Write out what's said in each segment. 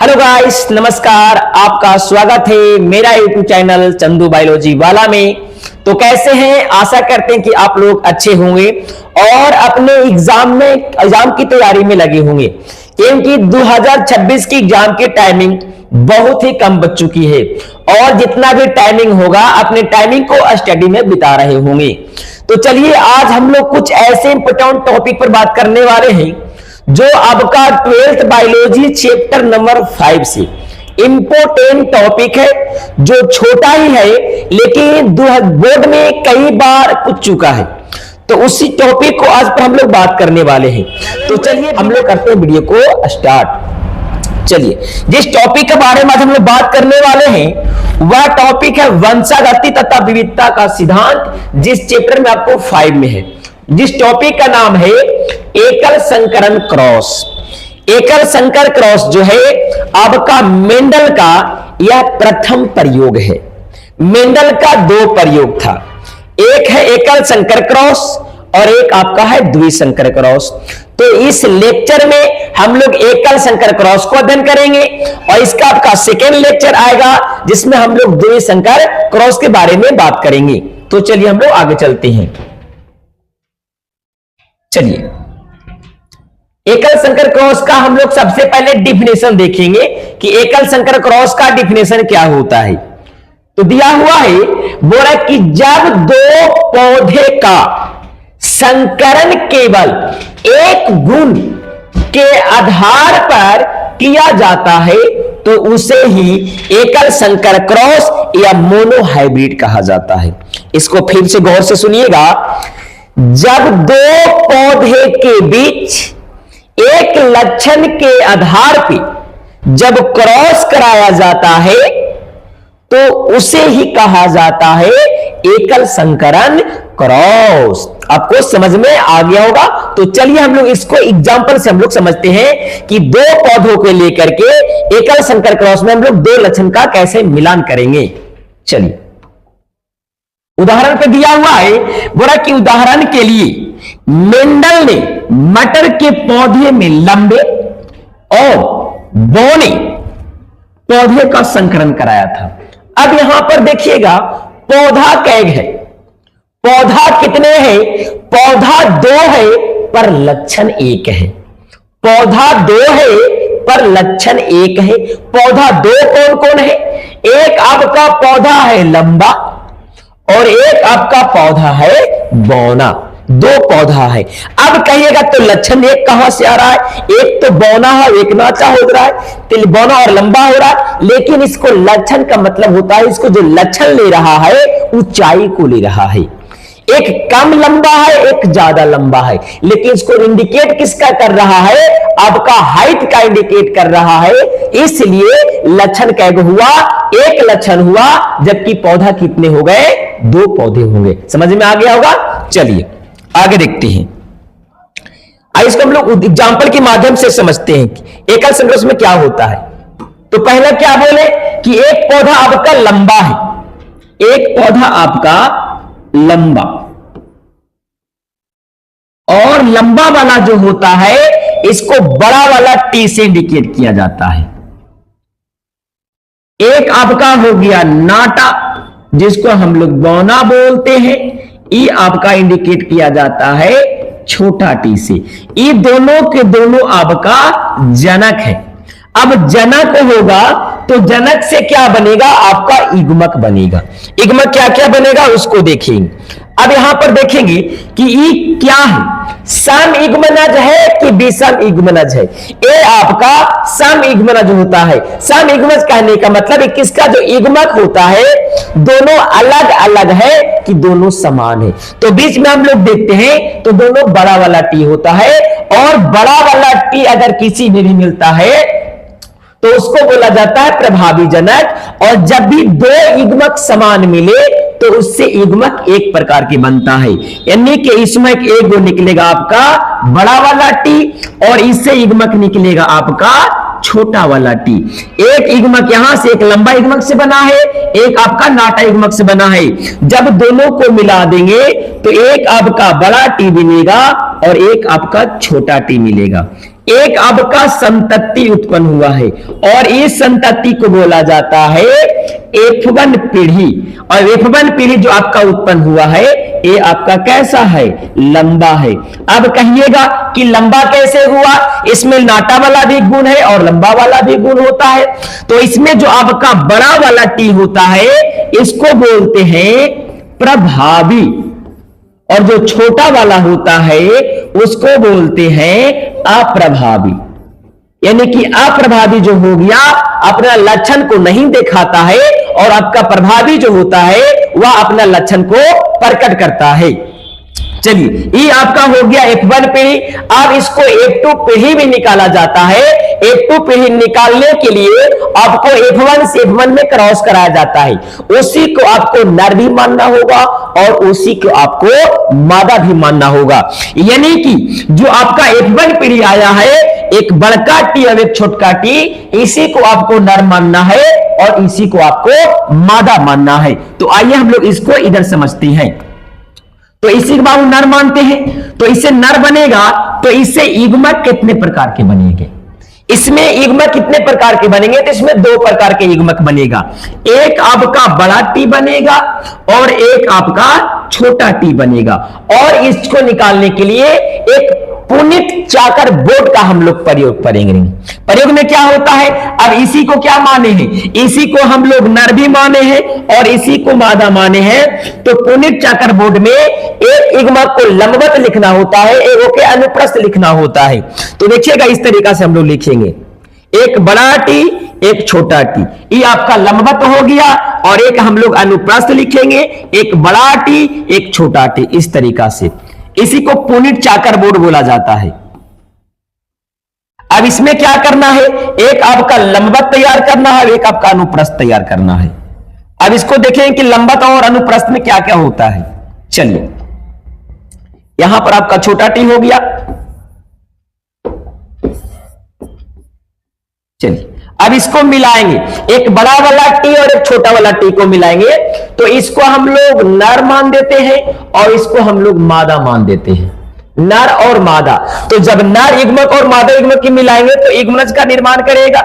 Hello guys, नमस्कार। आपका स्वागत है मेरा यूट्यूब चैनल चंदू बायोलॉजी वाला में। तो कैसे हैं? आशा करते हैं कि आप लोग अच्छे होंगे और अपने एग्जाम की तैयारी में लगे होंगे, क्योंकि 2026 की एग्जाम की टाइमिंग बहुत ही कम बच चुकी है और जितना भी टाइमिंग होगा अपने टाइमिंग को स्टडी में बिता रहे होंगे। तो चलिए आज हम लोग कुछ ऐसे इंपॉर्टेंट टॉपिक पर बात करने वाले हैं जो आपका 12th बायोलॉजी चैप्टर नंबर 5 से इंपॉर्टेंट टॉपिक है, जो छोटा ही है लेकिन बोर्ड में कई बार पूछ चुका है। तो उसी टॉपिक को आज पर हम लोग बात करने वाले हैं। तो चलिए हम लोग करते हैं वीडियो को स्टार्ट। चलिए, जिस टॉपिक के बारे में आज हम लोग बात करने वाले हैं वह टॉपिक है वंशागति तथा विविधता का सिद्धांत, जिस चैप्टर में आपको 5 में है, जिस टॉपिक का नाम है एकल संकरण क्रॉस। एकल संकर क्रॉस जो है आपका मेंडल का यह प्रथम प्रयोग है। मेंडल का 2 प्रयोग था, एक है एकल संकर क्रॉस और एक आपका है द्विसंकर क्रॉस। तो इस लेक्चर में हम लोग एकल संकर क्रॉस को अध्ययन करेंगे और इसका आपका सेकेंड लेक्चर आएगा जिसमें हम लोग द्विसंकर क्रॉस के बारे में बात करेंगे। तो चलिए हम लोग आगे चलते हैं। चलिए, एकल संकर क्रॉस का हम लोग सबसे पहले डिफिनेशन देखेंगे कि एकल संकर क्रॉस का डिफिनेशन क्या होता है। तो दिया हुआ है, बोला कि जब 2 पौधे का संकरण केवल एक गुण के आधार पर किया जाता है तो उसे ही एकल संकर क्रॉस या मोनो हाइब्रिड कहा जाता है। इसको फिर से गौर से सुनिएगा। जब 2 पौधे के बीच एक लक्षण के आधार पर जब क्रॉस कराया जाता है तो उसे ही कहा जाता है एकल संकरण क्रॉस। आपको समझ में आ गया होगा। तो चलिए हम लोग इसको एग्जांपल से हम लोग समझते हैं कि 2 पौधों को लेकर के एकल संकर क्रॉस में हम लोग 2 लक्षण का कैसे मिलान करेंगे। चलिए, उदाहरण पे दिया हुआ है, बोला कि उदाहरण के लिए मेंडल ने मटर के पौधे में लंबे और बौने पौधे का संकरण कराया था। अब यहां पर देखिएगा, पौधा कैग है, पौधा कितने हैं? पौधा 2 है पर लक्षण 1 है। पौधा 2 है पर लक्षण 1 है। पौधा 2 कौन कौन है? एक आपका पौधा है लंबा और एक आपका पौधा है बौना। 2 पौधा है। अब कहिएगा तो लक्षण 1 कहां से आ रहा है? एक तो बौना है, एक नाचा हो रहा है, तो बौना और लंबा हो रहा है। लेकिन इसको लक्षण का मतलब होता है, इसको जो लक्षण ले रहा है ऊंचाई को ले रहा है। एक कम लंबा है, एक ज्यादा लंबा है, लेकिन इसको इंडिकेट किसका कर रहा है? आपका हाइट का इंडिकेट कर रहा है। इसलिए लक्षण कैग हुआ, एक लक्षण हुआ, जबकि पौधा कितने हो गए? 2 पौधे होंगे। समझ में आ गया होगा। चलिए आगे देखते हैं। इसको हम लोग एग्जांपल के माध्यम से समझते हैं कि एकल संकरण में क्या होता है। तो पहला क्या बोले कि एक पौधा आपका लंबा है, एक पौधा आपका लंबा, और लंबा वाला जो होता है इसको बड़ा वाला टी से इंडिकेट किया जाता है। एक आपका हो गया नाटा, जिसको हम लोग बौना बोलते हैं, ये आपका इंडिकेट किया जाता है छोटा टी से। ये दोनों के दोनों आपका जनक है। अब जनक होगा तो जनक से क्या बनेगा? आपका युग्मक बनेगा। युग्मक क्या क्या बनेगा उसको देखेंगे। अब यहां पर देखेंगे कि ये क्या है, सम युग्मनज है कि विषम युग्मनज है। ये आपका सम युग्मनज होता है। सम युग्मनज कहने का मतलब किसका जो युग्मक होता है दोनों अलग अलग है कि दोनों समान है। तो बीच में हम लोग देखते हैं तो दोनों बड़ा वाला टी होता है, और बड़ा वाला टी अगर किसी में भी मिलता है तो उसको बोला जाता है प्रभावी जनक। और जब भी 2 युग्मक समान मिले तो उससे युग्मक एक प्रकार की बनता है, यानी कि इसमें एक गो निकलेगा आपका बड़ा वाला टी और इससे युग्मक निकलेगा आपका छोटा वाला टी। एक युग्मक यहां से एक लंबा युग्मक से बना है, एक आपका नाटा युग्मक से बना है। जब दोनों को मिला देंगे तो एक आपका बड़ा टी मिलेगा और एक आपका छोटा टी मिलेगा। एक अब का संतति उत्पन्न हुआ है और इस संतति को बोला जाता है F1 पीढ़ी। और F1 पीढ़ी जो आपका उत्पन्न हुआ है ये आपका कैसा है, लंबा है। अब कहिएगा कि लंबा कैसे हुआ, इसमें नाटा वाला भी गुण है और लंबा वाला भी गुण होता है। तो इसमें जो आपका बड़ा वाला टी होता है इसको बोलते हैं प्रभावी, और जो छोटा वाला होता है उसको बोलते हैं अप्रभावी। यानी कि अप्रभावी जो हो गया अपना लक्षण को नहीं दिखाता है और आपका प्रभावी जो होता है वह अपना लक्षण को प्रकट करता है। चलिए ये आपका हो गया F1 पीढ़ी। अब इसको F2 पीढ़ी भी निकाला जाता है। F2 पीढ़ी निकालने के लिए आपको F1 से F1 में क्रॉस कराया जाता है। उसी को आपको नर भी मानना होगा और उसी को आपको मादा भी मानना होगा। यानी कि जो आपका F1 पीढ़ी आया है एक बड़का टी और एक छोटका टी, इसी को आपको नर मानना है और इसी को आपको मादा मानना है। तो आइए हम लोग इसको इधर समझते हैं। तो इसी के बाद नर मानते हैं तो इससे नर बनेगा, तो इससे युग्मक कितने प्रकार के बनेंगे, इसमें युग्मक कितने प्रकार के बनेंगे, तो इसमें दो प्रकार के युग्मक बनेगा। एक आपका बड़ा टी बनेगा और एक आपका छोटा टी बनेगा। और इसको निकालने के लिए एक पुनित चाकर बोर्ड का हम लोग प्रयोग करेंगे। प्रयोग में क्या होता है, अब इसी को क्या माने हैं, इसी को हम लोग नर भी माने हैं और इसी को मादा माने हैं। तो पुनित चाकर बोर्ड में एक युग्मक को लंबवत लिखना होता है, एक के अनुप्रस्थ लिखना होता है। तो देखिएगा इस तरीका से हम लोग लिखेंगे, एक बड़ा टी एक छोटा टी, ये आपका लंबवत हो गया, और एक हम लोग अनुप्रस्थ लिखेंगे, एक बड़ा टी एक छोटा टी, इस तरीका से। इसी को पुनित चाकर बोर्ड बोला जाता है। अब इसमें क्या करना है, एक आपका लंबवत तैयार करना है, एक आपका अनुप्रस्थ तैयार करना है। अब इसको देखें कि लंबवत और अनुप्रस्थ में क्या क्या होता है। चलिए यहां पर आपका छोटा टी हो गया। चलिए अब इसको मिलाएंगे, एक बड़ा वाला टी और एक छोटा वाला टी को मिलाएंगे, तो इसको हम लोग नर मान देते हैं और इसको हम लोग मादा मान देते हैं, नर और मादा। तो जब नर युग्मक और मादा युग्मक की मिलाएंगे तो युग्मज का निर्माण करेगा।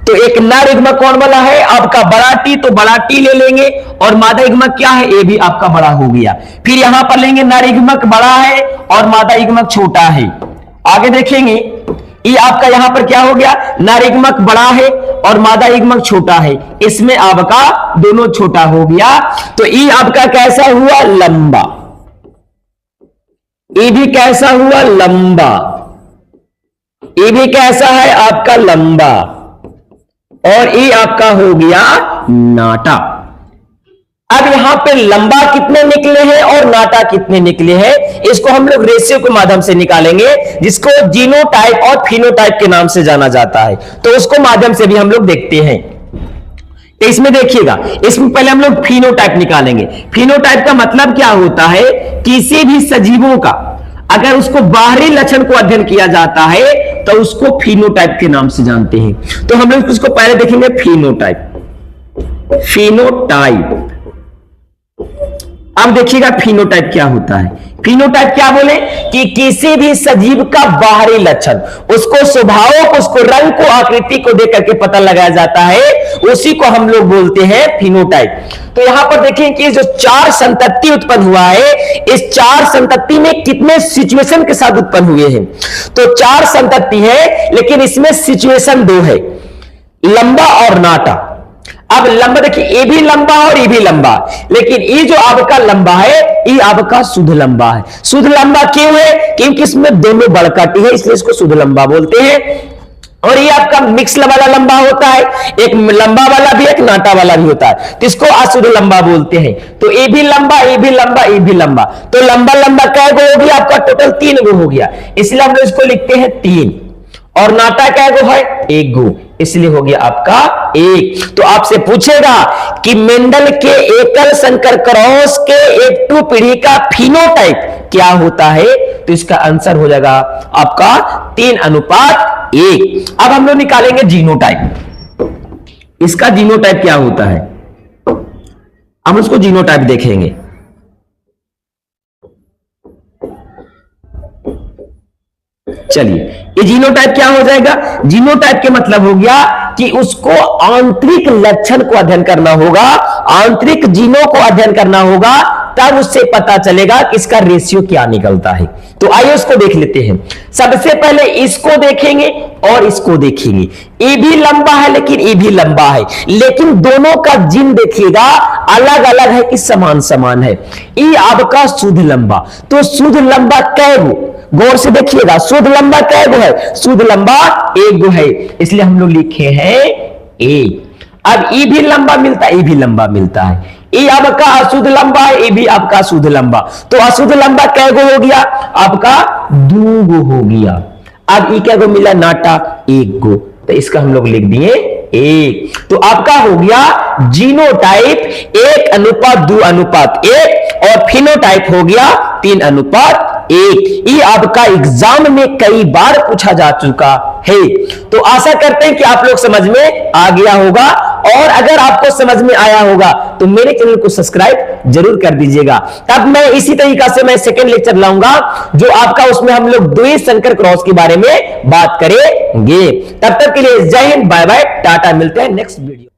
तो एक नर युग्मक कौन वाला है, आपका बड़ा टी, तो बड़ा टी ले लेंगे, और मादा युग्मक क्या है, ये भी आपका बड़ा हो गया। फिर यहां पर लेंगे नर युग्मक बड़ा है और मादा युग्मक छोटा है। आगे देखेंगे ये आपका यहां पर क्या हो गया, नर युग्मक बड़ा है और मादा युग्मक छोटा है, इसमें आपका दोनों छोटा हो गया। तो ये आपका कैसा हुआ, लंबा। ये भी कैसा हुआ, लंबा। ये भी कैसा है आपका, लंबा। और ये आपका हो गया नाटा। अब यहां पे लंबा कितने निकले हैं और नाटा कितने निकले हैं, इसको हम लोग रेशियो के माध्यम से निकालेंगे, जिसको जीनोटाइप और फिनोटाइप के नाम से जाना जाता है। तो उसको माध्यम से भी हम लोग देखते हैं। तो इसमें देखिएगा, इसमें पहले हम लोग फिनोटाइप निकालेंगे। फिनोटाइप का मतलब क्या होता है, किसी भी सजीवों का अगर उसको बाहरी लक्षण को अध्ययन किया जाता है तो उसको फिनोटाइप के नाम से जानते हैं। तो हम लोग उसको पहले देखेंगे फिनोटाइप। फिनोटाइप, अब देखिएगा फिनोटाइप क्या होता है। फिनोटाइप क्या बोले कि किसी भी सजीव का बाहरी लक्षण, उसको स्वभाव को, उसको रंग को, आकृति को देख करके पता लगाया जाता है, उसी को हम लोग बोलते हैं फिनोटाइप। तो यहां पर देखें कि जो चार संतति उत्पन्न हुआ है, इस चार संतति में कितने सिचुएशन के साथ उत्पन्न हुए हैं। तो चार संतति है लेकिन इसमें सिचुएशन दो है, लंबा और नाटा। अब लंबा देखिए, ये भी लंबा और ये भी लंबा, लेकिन ये जो आपका लंबा है ये आपका शुद्ध लंबा है। शुद्ध लंबा क्यों है, क्योंकि इसमें दोनों बड़काटी है, इसलिए इसको शुद्ध लंबा बोलते हैं। और ये आपका मिक्स वाला लंबा होता है, एक लंबा वाला भी एक नाटा वाला भी होता है, तो इसको अशुद्ध लंबा बोलते हैं। तो ये भी लंबा, ये भी लंबा, ये भी लंबा। तो लंबा लंबा कै गो हो गया आपका, टोटल 3 गो हो गया, इसलिए हम लोग इसको लिखते हैं 3। और नाटा कै गो है, 1 गो, इसलिए हो गया आपका 1। तो आपसे पूछेगा कि मेंडल के एकल संकर क्रॉस के F2 पीढ़ी का फिनोटाइप क्या होता है, तो इसका आंसर हो जाएगा आपका 3:1। अब हम लोग निकालेंगे जीनोटाइप। इसका जीनोटाइप क्या होता है, हम उसको जीनोटाइप देखेंगे। चलिए, ये जीनोटाइप क्या हो जाएगा? जीनोटाइप के मतलब हो गया कि उसको आंतरिक लक्षण को अध्ययन करना होगा, आंतरिक जीनों को अध्ययन करना होगा, तब उससे पता चलेगा कि इसका रेशियो क्या निकलता है। तो आइए उसको देख लेते हैं। सबसे पहले इसको देखेंगे और इसको देखेंगे। ये भी लंबा है लेकिन ये भी लंबा है, लेकिन दोनों का जीन देखिएगा अलग अलग है कि समान समान है। ये आपका शुद्ध लंबा, तो शुद्ध लंबा कै गो? गौर से देखिएगा, शुद्ध लंबा कै गो है? शुद्ध लंबा एक गो है, इसलिए हम लोग लिखे हैं एक। अब ये भी लंबा मिलता है, ये भी लंबा मिलता है। ये आपका अशुद्ध लंबा है, ये भी आपका शुद्ध लंबा। तो अशुद्ध लंबा कै गो हो गया? आपका दो गो हो गया। अब ये क्या गो मिला? नाटा एक गो, तो इसका हम लोग लिख दिए एक। तो आपका हो गया जीनोटाइप 1:2:1 और फिनोटाइप हो गया 3:1। ये आपका एग्जाम में कई बार पूछा जा चुका है। तो आशा करते हैं कि आप लोग समझ में आ गया होगा, और अगर आपको समझ में आया होगा तो मेरे चैनल को सब्सक्राइब जरूर कर दीजिएगा। तब मैं इसी तरीका से मैं सेकंड लेक्चर लाऊंगा, जो आपका उसमें हम लोग द्वैत संकर क्रॉस के बारे में बात करेंगे। तब तक के लिए जय हिंद, बाय बाय, टाटा, मिलते हैं नेक्स्ट वीडियो।